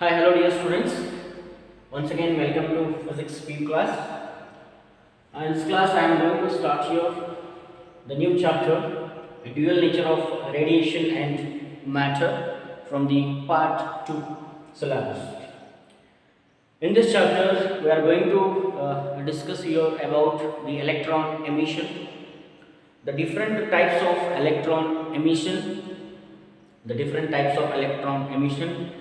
Hi, hello dear students. Once again welcome to physics P class. In this class I am going to start here the new chapter, the dual nature of radiation and matter from the part 2 syllabus. In this chapter we are going to discuss here about the electron emission, the different types of electron emission,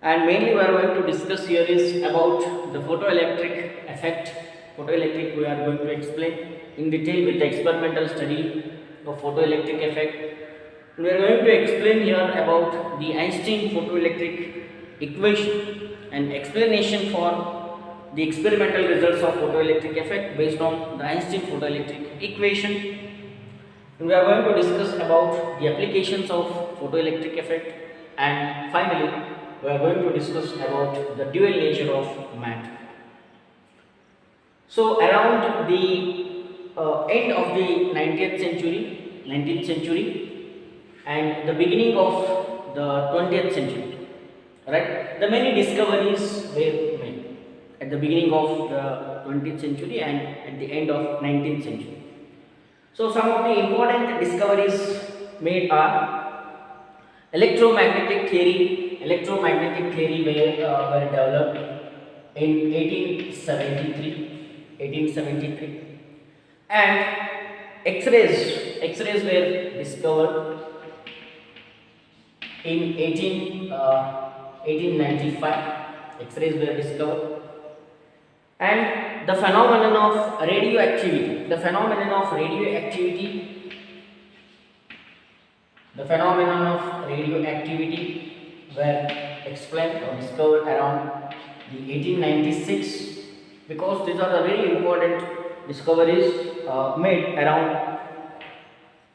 and mainly we are going to discuss here is about the photoelectric effect. Photoelectric we are going to explain in detail with the experimental study of photoelectric effect. We are going to explain here about the Einstein photoelectric equation and explanation for the experimental results of photoelectric effect based on the Einstein photoelectric equation. And we are going to discuss about the applications of photoelectric effect, and finally we are going to discuss about the dual nature of matter. So around the end of the 19th century and the beginning of the 20th century, right, the many discoveries were made at the beginning of the 20th century and at the end of 19th century. So some of the important discoveries made are electromagnetic theory. Electromagnetic theory were developed in 1873, and X-rays were discovered in 1895. X-rays were discovered, and the phenomenon of radioactivity. The phenomenon of radioactivity were explained or discovered around the 1896, because these are the very important discoveries made around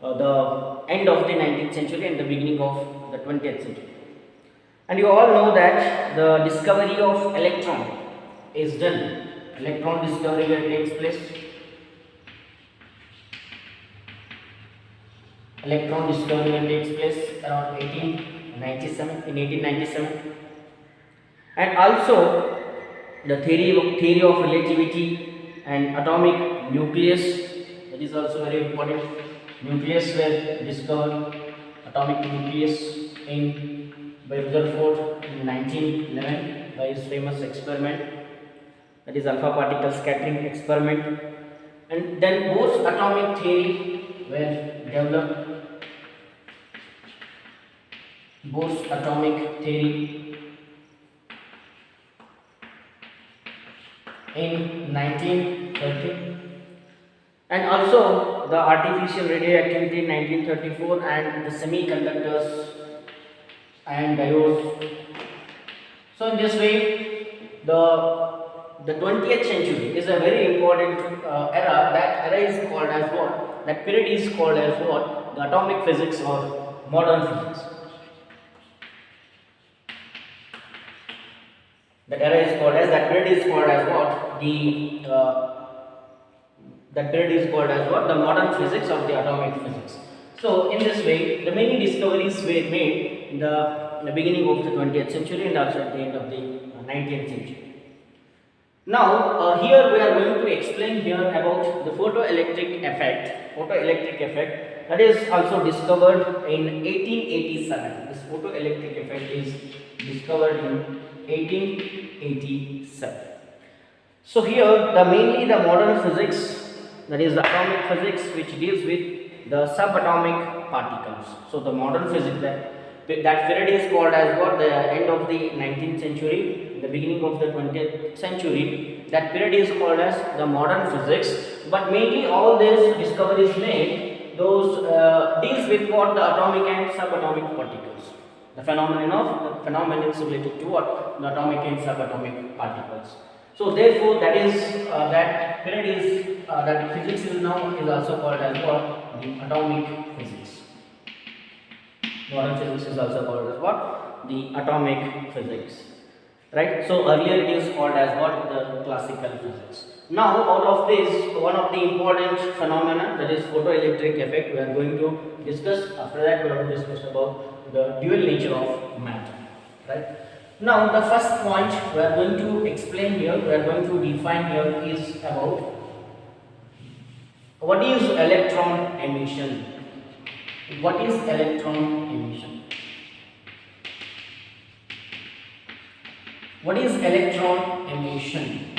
the end of the 19th century and the beginning of the 20th century. And you all know that the discovery of electron is done. Electron discovery takes place. Electron discovery takes place around 1897, and also the theory of relativity and atomic nucleus, that is also very important. Nucleus were discovered, atomic nucleus by Rutherford in 1911 by his famous experiment, that is alpha particle scattering experiment. And then Bohr's atomic theory were developed. Bohr's atomic theory in 1930, and also the artificial radioactivity in 1934, and the semiconductors and diodes. So in this way, the 20th century is a very important era. That era is called as what? That period is called as what? The atomic physics or modern physics. That period is called as what? The modern physics of the atomic physics. So in this way, the many discoveries were made in the beginning of the 20th century and also at the end of the 19th century. Now here we are going to explain here about the photoelectric effect. Photoelectric effect, that is also discovered in 1887. This photoelectric effect is discovered in 1887. So here mainly the modern physics, that is the atomic physics, which deals with the subatomic particles. So the modern physics, that period is called as what? The end of the 19th century, the beginning of the 20th century. That period is called as the modern physics. But mainly all these discoveries made, those deals with what? The atomic and subatomic particles. The phenomenon is related to what? The atomic and subatomic particles. So therefore, that period is that physics is also called as what? The atomic physics. Modern physics is also called as what? The atomic physics. Right? So earlier it is called as what? The classical physics. Now out of this, one of the important phenomena, that is photoelectric effect, we are going to discuss. After that we are going to discuss about the dual nature of matter. Right? Now the first point we are going to explain here, we are going to define here is about what is electron emission. What is electron emission? What is electron emission?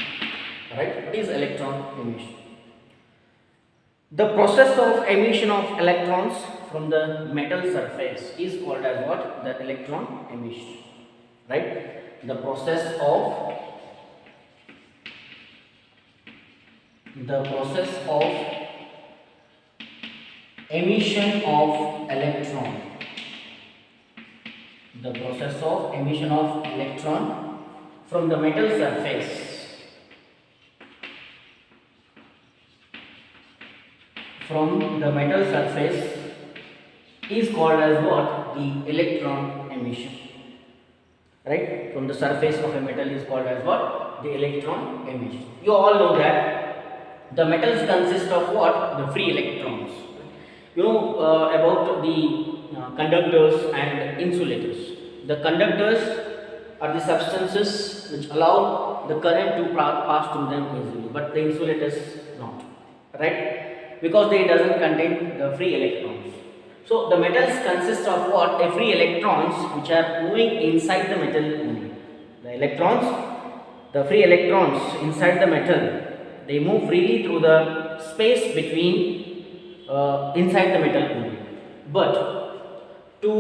Right? What is electron emission? The process of emission of electrons from the metal surface is called as what? The electron emission. Right? The process of emission of electron. The process of emission of electron from the metal surface. From the metal surface is called as what? The electron emission. Right? From the surface of a metal is called as what? The electron emission. You all know that the metals consist of what? The free electrons. You know about the conductors and insulators. The conductors are the substances which allow the current to pass through them easily, but the insulators not. Right? Because they doesn't contain the free electrons. So the metals consist of what? The free electrons which are moving inside the metal only. The electrons, the free electrons inside the metal, they move freely through the space between inside the metal only. But to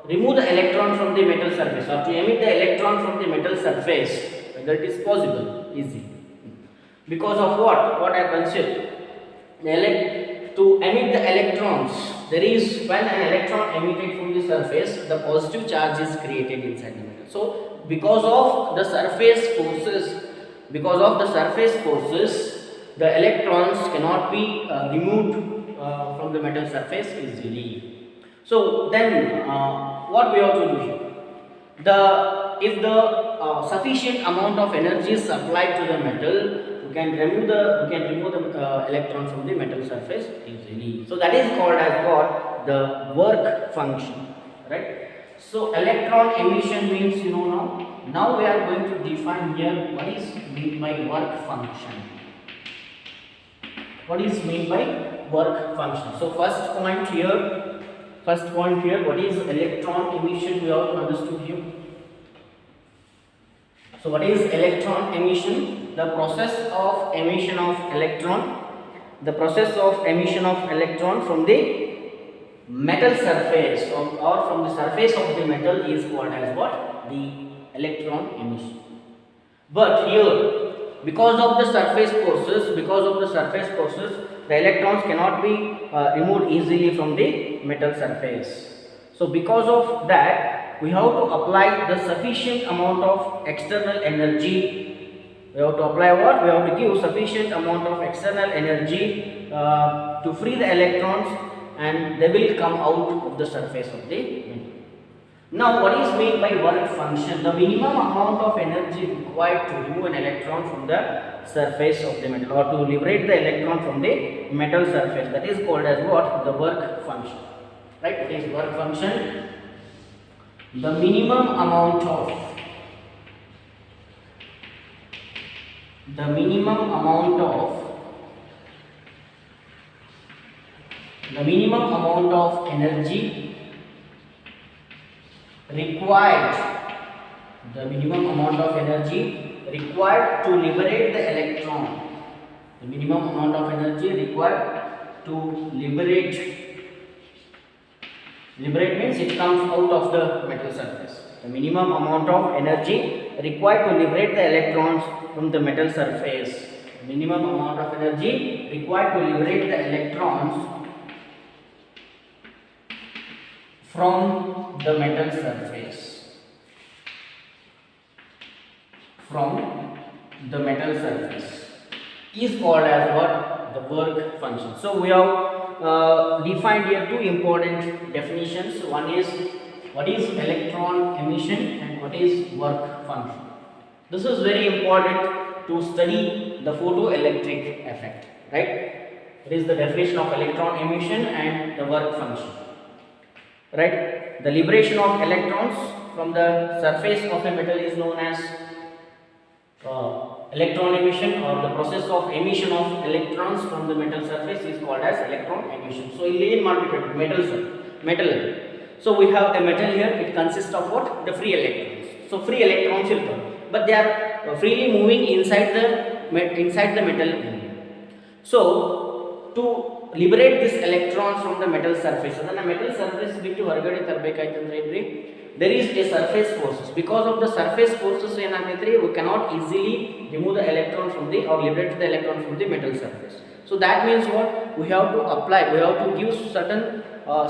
remove the electron from the metal surface or to emit the electron from the metal surface, whether it is possible, easy. Because of what? What happens here? To emit the electrons, there is, when an electron emitted from the surface, the positive charge is created inside the metal. So because of the surface forces, the electrons cannot be removed from the metal surface easily. So then what we have to do here? If the sufficient amount of energy is supplied to the metal, we can remove the electron from the metal surface easily. So that is called as what? The work function. Right? So electron emission means, you know now. Now we are going to define here what is meant by work function. What is meant by work function? So first point here, what is electron emission? We have understood here. So what is electron emission? The process of emission of electron. The process of emission of electron from the metal surface or from the surface of the metal is called as what? The electron emission. But here, because of the surface forces, the electrons cannot be removed easily from the metal surface. So because of that, we have to apply the sufficient amount of external energy. We have to apply what? We have to give sufficient amount of external energy to free the electrons, and they will come out of the surface of the metal. Now what is meant by work function? The minimum amount of energy required to remove an electron from the surface of the metal or to liberate the electron from the metal surface, that is called as what? The work function. Right? It is work function. The minimum amount of energy required to liberate the electron. The minimum amount of energy required to liberate means it comes out of the metal surface. The minimum amount of energy required to liberate the electrons from the metal surface. The minimum amount of energy required to liberate the electrons from the metal surface. Is called as what? The work function. So we have defined here two important definitions. One is what is electron emission and what is work function. This is very important to study the photoelectric effect, right? It is the definition of electron emission and the work function, right? The liberation of electrons from the surface of a metal is known as electron emission, or the process of emission of electrons from the metal surface is called as electron emission. So in metal. So we have a metal here. It consists of what? The free electrons. So free electrons will come, but they are freely moving inside the metal only. So to liberate this electrons from the metal surface, so then a metal surface biಟ್ಟು ಹೊರಗಡೆ ತರಬೇಕಾಯ್ತಂದ್ರೆ ಇದ್ರಿ there is a surface forces. Because of the surface forces ಏನಾಗ್ತೈತ್ರಿ, we cannot easily remove the electrons from the or liberate the electrons from the metal surface. So that means what? We have to give certain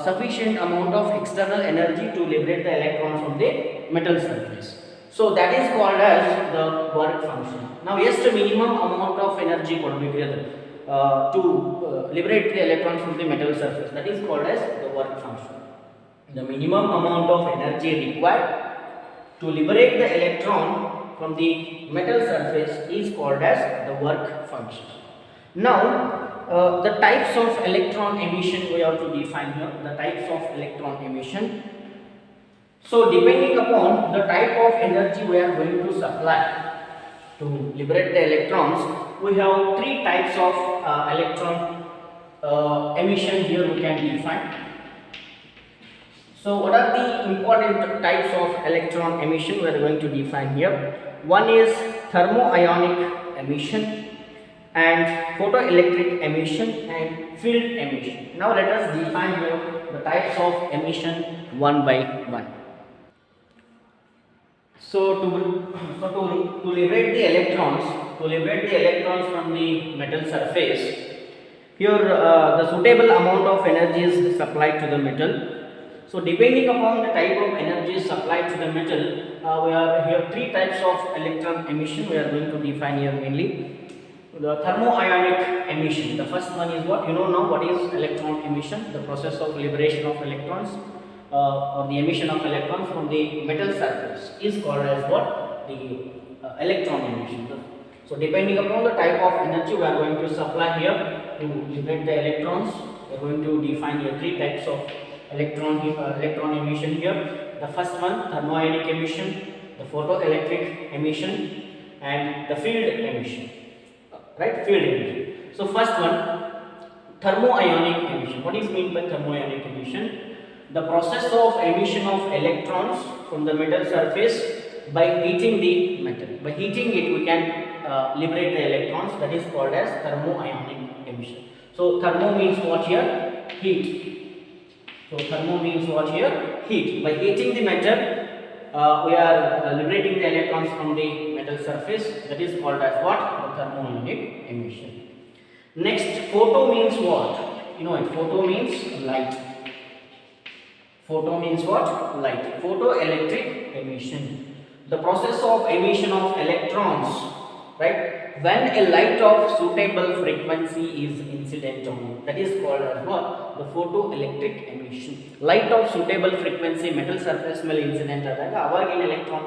sufficient amount of external energy to liberate the electrons from the metal surface. So that is called as the work function. Now yes, the minimum amount of energy to liberate the electrons from the metal surface, that is called as the work function. The minimum amount of energy required to liberate the electron from the metal surface is called as the work function. Now the types of electron emission we have to define here. The types of electron emission. So depending upon the type of energy we are going to supply to liberate the electrons, we have three types of electron emission here we can define. So what are the important types of electron emission we are going to define here? One is thermo-ionic emission and photoelectric emission and field emission. Now let us define here the types of emission one by one. So to liberate the electrons from the metal surface, here the suitable amount of energy is supplied to the metal. So depending upon the type of energy supplied to the metal, we are here three types of electron emission we are going to define here mainly. The thermo-ionic emission. The first one is what? You know now what is electron emission? The process of liberation of electrons or the emission of electrons from the metal surface is called as what? The electron emission. So depending upon the type of energy we are going to supply here to liberate the electrons, we are going to define here three types of electron emission here. The first one, thermo-ionic emission, the photoelectric emission and the field emission. Right? Field emission. So first one, thermo-ionic emission. What is meant by thermo-ionic emission? The process of emission of electrons from the metal surface by heating the metal. By heating it we can liberate the electrons. That is called as thermo-ionic emission. So thermo means what here? Heat. So thermo means what here? Heat. By heating the metal, we are liberating the electrons from the metal surface. That is called as what? The thermo-ionic emission. Next, photo means what? You know it. Photo means light. Photo means what? Light. Photoelectric emission. The process of emission of electrons, right? When a light of suitable frequency is incident on it, that is called as what? The photoelectric emission. Light of suitable frequency metal surface ಮೇಲೆ incident ಆದಾಗ ಅವಾಗಿನ electron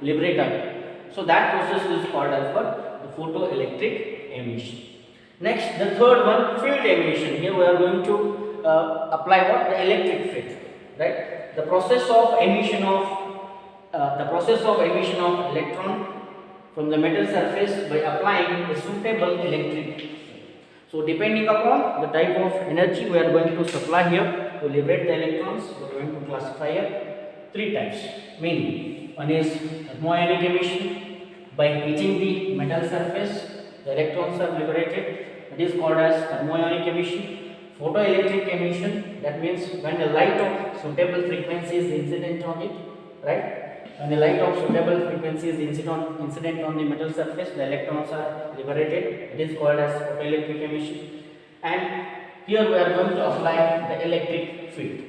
liberate ಆಗುತ್ತೆ. So that process is called as what? The photoelectric emission. Next, the third one, field emission. Here we are going to apply what? The electric field, right? The process of emission of electron from the metal surface by applying a suitable electric field. So depending upon the type of energy we are going to supply here to liberate the electrons, we are going to classify here three types mainly. One is thermo-ionic emission. By heating the metal surface, the electrons are liberated. That is called as thermo-ionic emission. Photoelectric emission, that means when a light of suitable frequency is incident on it, right? When the light of suitable frequency is incident on the metal surface, the electrons are liberated. It is called as photoelectric emission. And here we are going to apply the electric field,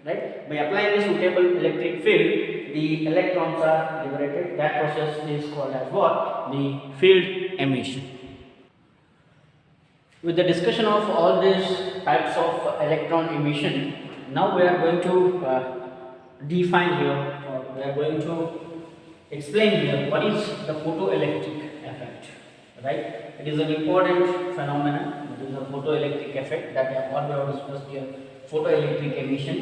right? By applying the suitable electric field, the electrons are liberated. That process is called as what? The field emission. With the discussion of all these types of electron emission, now we are going to define here, or we are going to explain here what is the photoelectric effect, right? It is an important phenomenon. It is a photoelectric effect that what we have discussed here, photoelectric emission.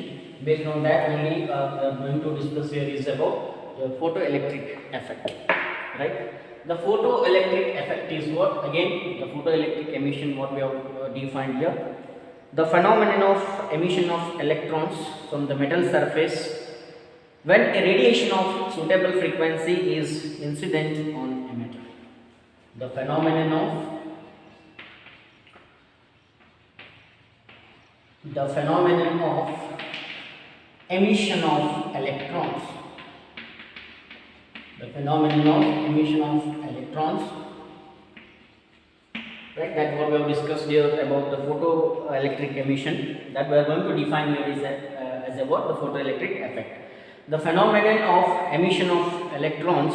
Based on that only we are going to discuss here is about the photoelectric effect, right? The photoelectric effect is what? Again, the photoelectric emission, what we have defined here. The phenomenon of emission of electrons from the metal surface when a radiation of suitable frequency is incident on a metal. The phenomenon of emission of electrons. The phenomenon of emission of electrons. Right, that's what we have discussed here about the photoelectric emission. That we are going to define here is as about the photoelectric effect. The phenomenon of emission of electrons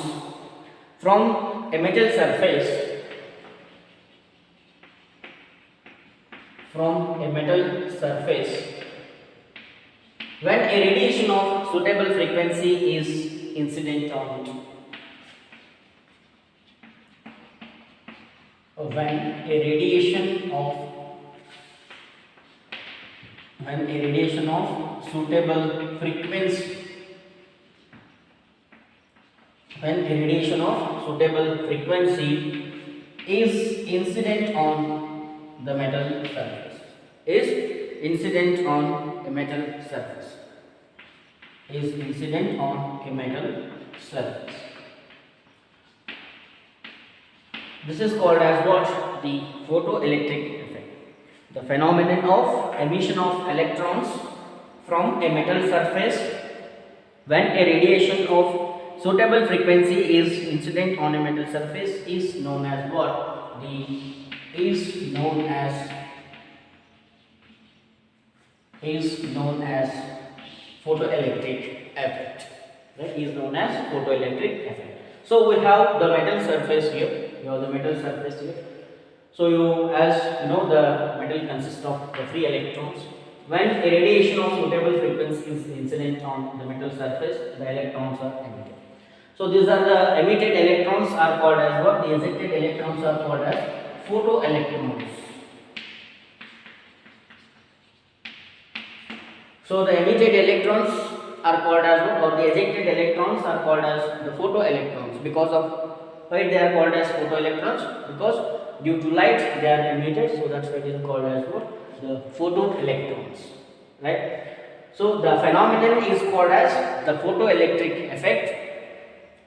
from a metal surface when a radiation of suitable frequency is incident on it. When a radiation of suitable frequency is incident on the metal surface. This is called as what? The photoelectric effect. The phenomenon of emission of electrons from a metal surface when a radiation of suitable frequency is incident on a metal surface is known as what? Is known as photoelectric effect. Right? Is known as photoelectric effect. So we have the metal surface here. So as you know, the metal consists of the free electrons. When a radiation of suitable frequency is incident on the metal surface, the electrons are emitted. So these are the emitted electrons are called as what? The ejected electrons are called as photoelectrons. So the emitted electrons are called as what? Or the ejected electrons are called as the photoelectrons. Because of why they are called as photoelectrons? Because due to light they are emitted, so that's why it is called as what? The photoelectrons, right? So the phenomenon is called as the photoelectric effect,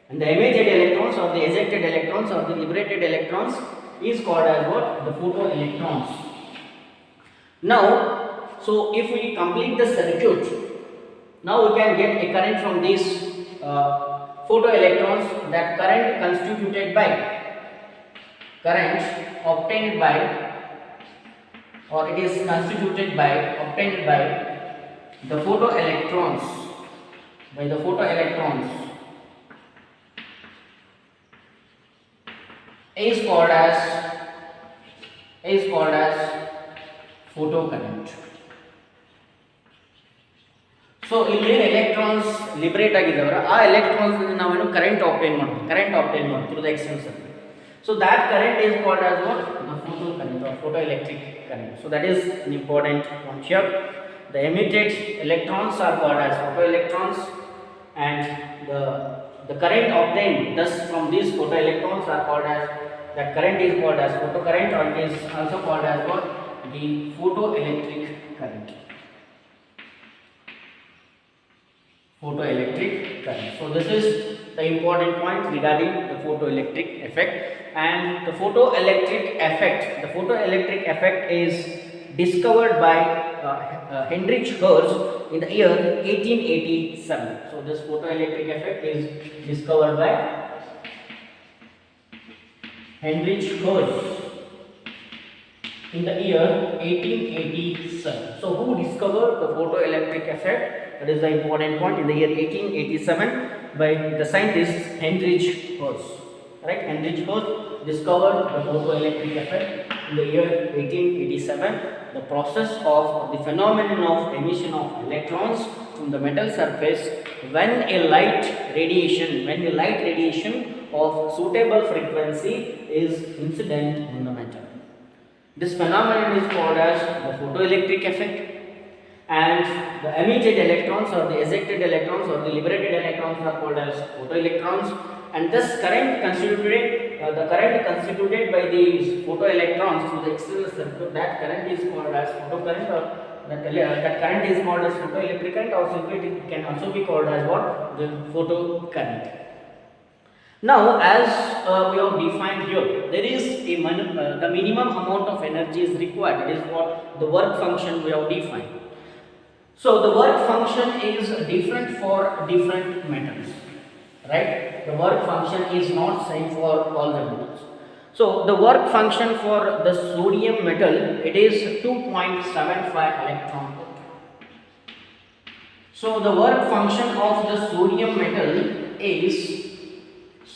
and the emitted electrons or the ejected electrons or the liberated electrons is called as what? The photoelectrons. Now, so if we complete the circuit, now we can get a current from these photoelectrons. That current constituted by obtained by the photoelectrons is called as photocurrent. So ಇಲ್ಲಿ electrons liberate ಆಗಿದಾವರ ಆ electrons ನಾವು current obtain ಮಾಡ್ತೀವಿ through the external circuit. So that current is called as what? The photocurrent or photoelectric current. So that is an important point here. The emitted electrons are called as photoelectrons, and the current obtained thus from these photoelectrons are called as, that current is called as photocurrent, or it is also called as what? The photoelectric current. So this is the important point regarding the photoelectric effect. And the photoelectric effect is discovered by Heinrich Hertz in the year 1887. So this photoelectric effect is discovered by Heinrich Hertz in the year 1887. So who discovered the photoelectric effect? That is the important point. In the year 1887 by the scientist Heinrich Hertz. Right? Heinrich Hertz discovered the photoelectric effect in the year 1887. The process of the phenomenon of emission of electrons from the metal surface when a light radiation of suitable frequency is incident on the metal. This phenomenon is called as the photoelectric effect. and the emitted electrons or the ejected electrons or the liberated electrons are called as photoelectrons, and this current constituted by these photoelectrons to the external circuit, that current is called as photocurrent, or that current is called as photoelectric current, or simply it can also be called as what? The photocurrent. Now, as we have defined here, there is a the minimum amount of energy is required. That is what the work function we have defined. So the work function is different for different metals, right? The work function is not same for all the metals. So the work function for the sodium metal, it is 2.75 electron volt. So the work function of the sodium metal is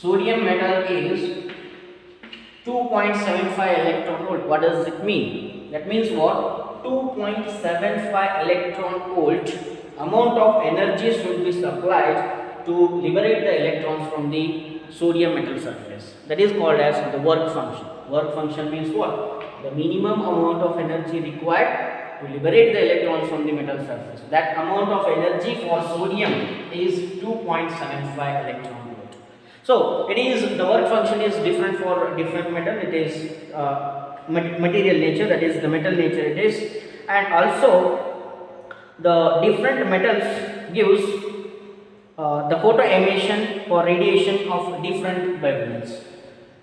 2.75 electron volt. What does it mean? That means what? 2.75 electron volt amount of energy should be supplied to liberate the electrons from the sodium metal surface. That is called as the work function. Work function means what? The minimum amount of energy required to liberate the electrons from the metal surface. That amount of energy for sodium is 2.75 electron volt. So it is, the work function is different for different metal. It is material nature, that is the metal nature it is, and also the different metals gives the photo emission for radiation of different wavelengths,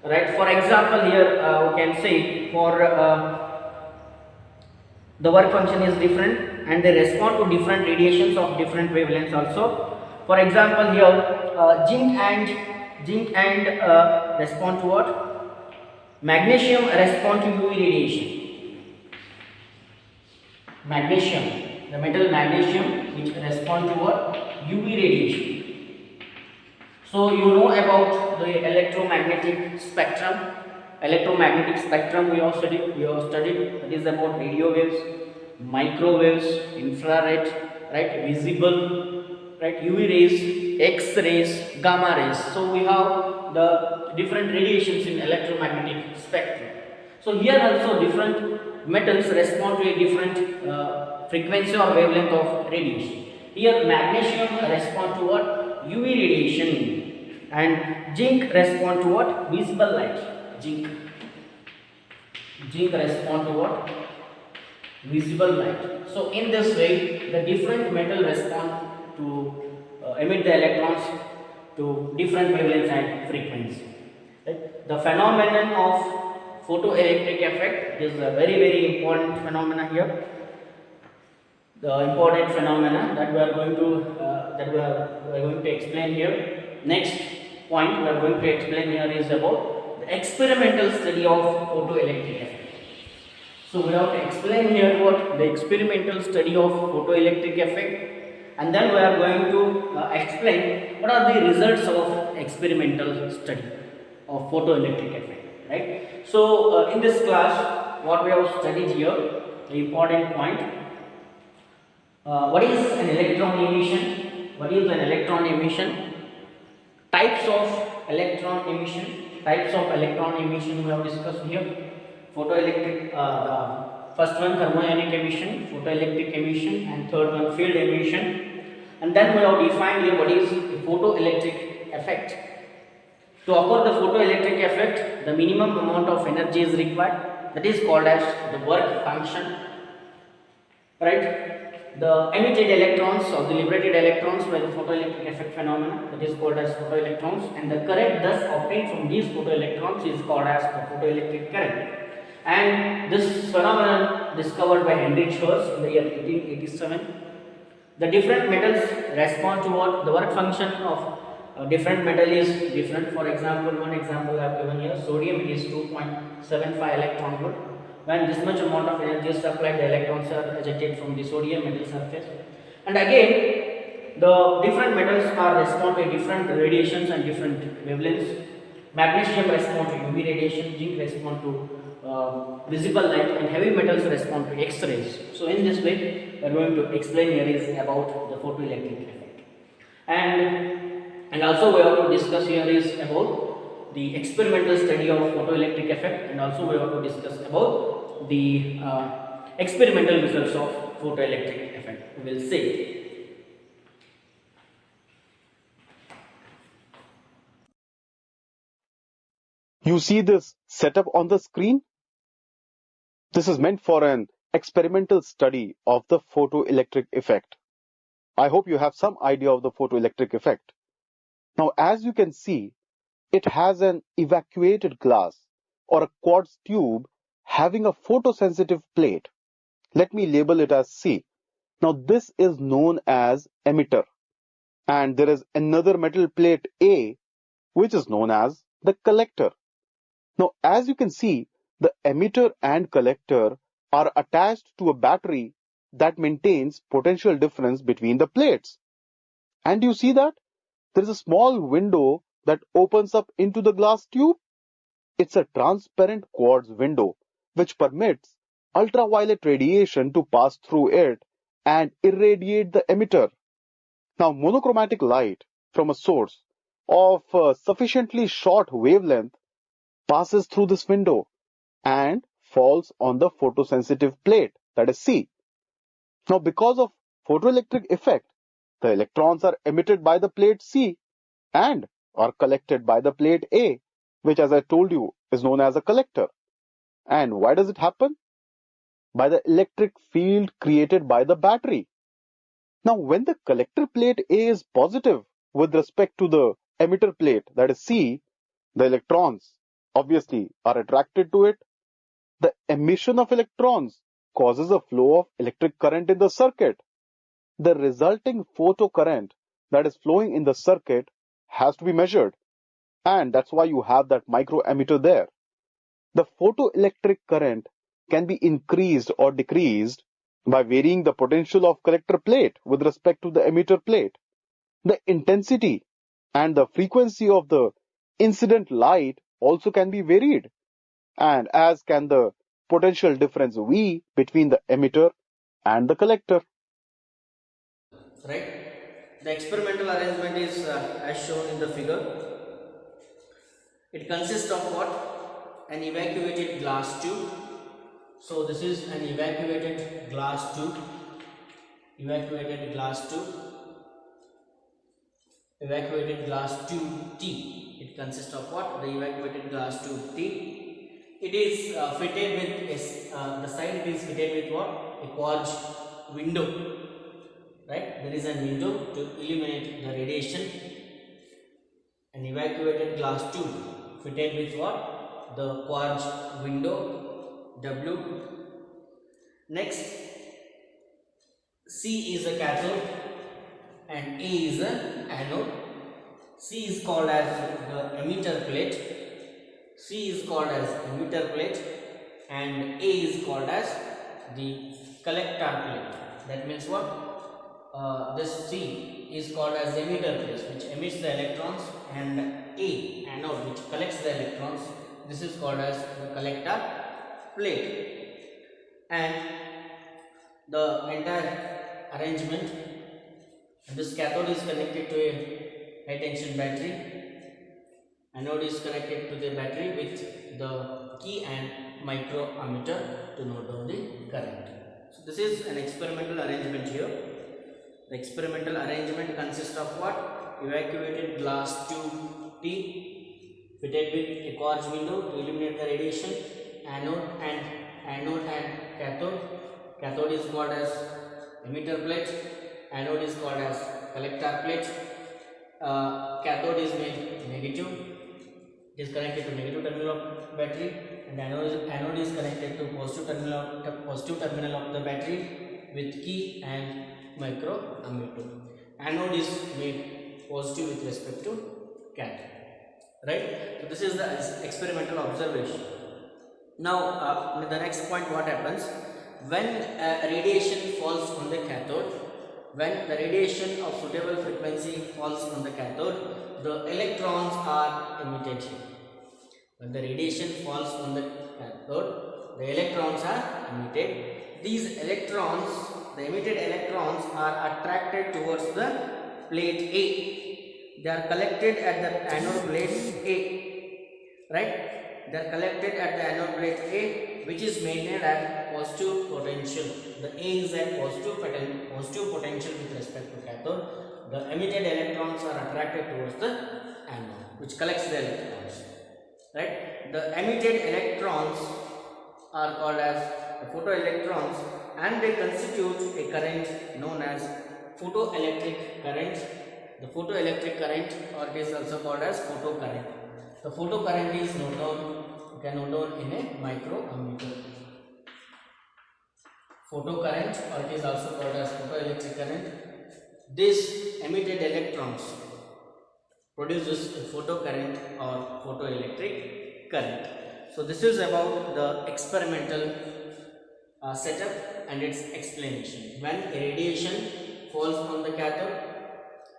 right? For example, here we can say for the work function is different and they respond to different radiations of different wavelengths also. For example, here zinc and respond to what? Magnesium respond to UV radiation. Magnesium, the metal magnesium, which respond to what? UV radiation. So you know about the electromagnetic spectrum. Electromagnetic spectrum we have studied. That is about radio waves, microwaves, infrared, right, visible, right, UV rays, X rays, gamma rays. So we have the different radiations in electromagnetic spectrum. So here also different metals respond to a different frequency or wavelength of radiation. Here magnesium respond to what? UV radiation, and zinc respond to what? Visible light. Zinc respond to what? Visible light. So in this way, the different metal respond to emit the electrons to different wavelengths and frequency. Right? The phenomenon of photoelectric effect is a very important phenomena here. The important phenomena that we are going to explain here. Next point we are going to explain here is about the experimental study of photoelectric effect. So we have to explain here what the experimental study of photoelectric effect, and then we are going to explain what are the results of experimental study of photoelectric effect, right? So in this class, what we have studied here, the important point, what is an electron emission? What is an electron emission? Types of electron emission. Types of electron emission we have discussed here. Photoelectric, the first one thermo-ionic emission, photoelectric emission, and third one field emission. And then we have defined here what is the photoelectric effect. To occur the photoelectric effect, the minimum amount of energy is required. That is called as the work function, right? The emitted electrons or the liberated electrons by the photoelectric effect phenomena, that is called as photoelectrons, and the current thus obtained from these photoelectrons is called as the photoelectric current. And this phenomenon discovered by Heinrich Hertz in the year 1887. The different metals respond to what? The work function of different metal is different. For example, one example I have given here, sodium, it is 2.75 electron volt. When this much amount of energy is supplied, the electrons are ejected from the sodium metal surface. And again, the different metals are respond to different radiations and different wavelengths. Magnesium respond to UV radiation, zinc respond to visible light, and heavy metals respond to X-rays. So in this way, we are going to explain here is about the photoelectric effect. And also we have to discuss here is about the experimental study of photoelectric effect, and also we have to discuss about the experimental results of photoelectric effect. we will see. You see this setup on the screen? This is meant for an experimental study of the photoelectric effect. I hope you have some idea of the photoelectric effect. Now, as you can see, it has an evacuated glass or a quartz tube having a photosensitive plate. Let me label it as C. Now, this is known as emitter. And there is another metal plate A, which is known as the collector. Now, as you can see, the emitter and collector are attached to a battery that maintains potential difference between the plates. And you see that? There is a small window that opens up into the glass tube. It's a transparent quartz window which permits ultraviolet radiation to pass through it and irradiate the emitter. Now, monochromatic light from a source of a sufficiently short wavelength passes through this window and falls on the photosensitive plate, that is C. Now, because of photoelectric effect, the electrons are emitted by the plate C and are collected by the plate A, which, as I told you, is known as a collector. And why does it happen? By the electric field created by the battery. Now, when the collector plate A is positive with respect to the emitter plate, that is C, the electrons obviously are attracted to it. The emission of electrons causes a flow of electric current in the circuit. The resulting photocurrent that is flowing in the circuit has to be measured. And that's why you have that microemitter there. The photoelectric current can be increased or decreased by varying the potential of collector plate with respect to the emitter plate. The intensity and the frequency of the incident light also can be varied, and as can the potential difference V between the emitter and the collector. Right? The experimental arrangement is as shown in the figure. It consists of what? An evacuated glass tube. So this is an evacuated glass tube. Evacuated glass tube. Evacuated glass tube T. It consists of what? The evacuated glass tube T. It is fitted with the side. It is fitted with what? A quartz window. Right? There is a window to eliminate the radiation. An evacuated glass tube fitted with what? The quartz window W. Next, C is a cathode and A is an anode. C is called as the emitter plate. C is called as emitter plate and A is called as the collector plate. That means what? This C is called as the emitter plate, which emits the electrons, and A, anode, which collects the electrons. This is called as the collector plate. And the entire arrangement, this cathode is connected to a high tension battery. Anode is connected to the battery with the key and microammeter to note down the current. So this is an experimental arrangement here. The experimental arrangement consists of what? Evacuated glass tube T fitted with a quartz window to eliminate the radiation. Anode and cathode. Cathode is called as emitter plate. Anode is called as collector plate. Cathode is made negative. It is connected to negative terminal of battery, and anode is connected to positive terminal of the battery with key and microammeter. Anode is made positive with respect to cathode. Right? So this is the experimental observation. Now, the next point, what happens when radiation falls on the cathode? When the radiation of suitable frequency falls on the cathode, the electrons are emitted here. When the radiation falls on the cathode, the electrons are emitted. These electrons, the emitted electrons, are attracted towards the plate A. They are collected at the anode plate A. Right? They are collected at the anode plate A, which is maintained at positive potential. The A is at positive potential with respect to cathode. The emitted electrons are attracted towards the anode, which collects the electrons. Right? The emitted electrons are called as the photoelectrons, and they constitute a current known as photoelectric current. The photoelectric current, or it is also called as photocurrent. The photocurrent is noted down, you can note down in a microammeter. Photocurrent, or it is also called as photoelectric current. This emitted electrons produces a photocurrent or photoelectric current. So this is about the experimental setup and its explanation. When a radiation falls on the cathode,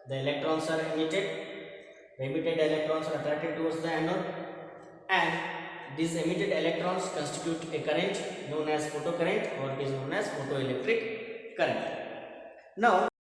the electrons are emitted. The emitted electrons are attracted towards the anode, and these emitted electrons constitute a current known as photocurrent, or it is known as photoelectric current. Now